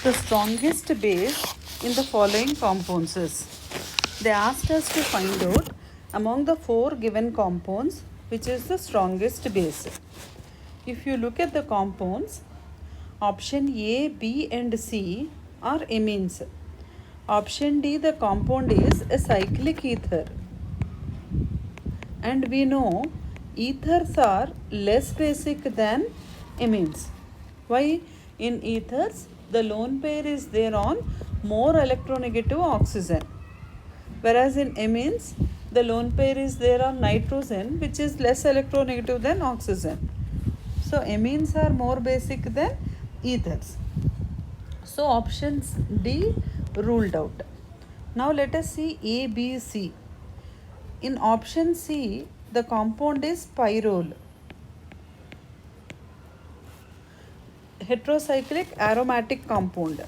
the strongest base in the following compounds is. They asked us to find out among the four given compounds which is the strongest base. If you look at the compounds, option A, B and C are amines. Option D, the compound is a cyclic ether. And we know ethers are less basic than amines. Why? In ethers, the lone pair is there on more electronegative oxygen. Whereas in amines, the lone pair is there on nitrogen, which is less electronegative than oxygen. So amines are more basic than ethers. So options D ruled out. Now let us see A, B, C. In option C, the compound is pyrrole, heterocyclic aromatic compound.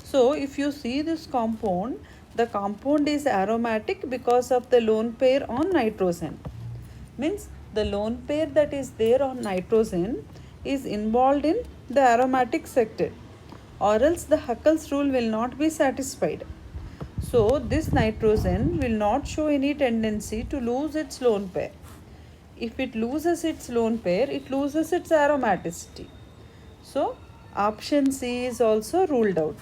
So if you see this compound, the compound is aromatic because of the lone pair on nitrogen. Means the lone pair that is there on nitrogen is involved in the aromatic sector, or else the Huckel's rule will not be satisfied. So this nitrogen will not show any tendency to lose its lone pair. If it loses its lone pair, it loses its aromaticity. So option C is also ruled out,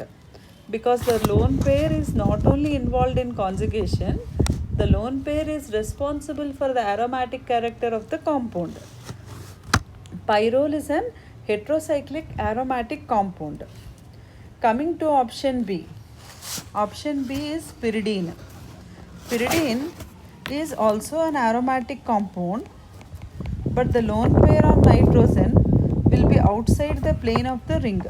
because the lone pair is not only involved in conjugation, the lone pair is responsible for the aromatic character of the compound. Pyrrole is an heterocyclic aromatic compound. Coming to option B. Option B is pyridine. Pyridine is also an aromatic compound, but the lone pair on nitrogen will be outside the plane of the ring.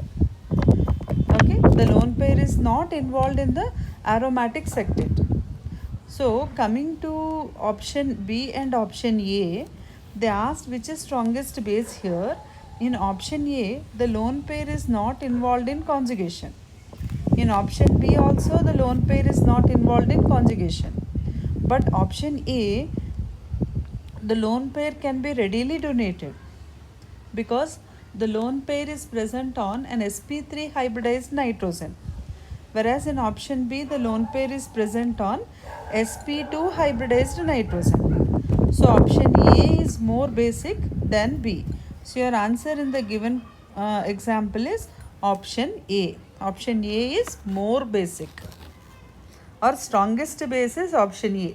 Okay, the lone pair is not involved in the aromatic sectet. So coming to option B and option A, they asked which is strongest base here. In option A, the lone pair is not involved in conjugation. In option B also, the lone pair is not involved in conjugation. But option A, the lone pair can be readily donated because the lone pair is present on an sp3 hybridized nitrogen. Whereas in option B, the lone pair is present on sp2 hybridized nitrogen. So option A is more basic than B. So your answer in the given example is option A. Option A is more basic, or strongest base is option A.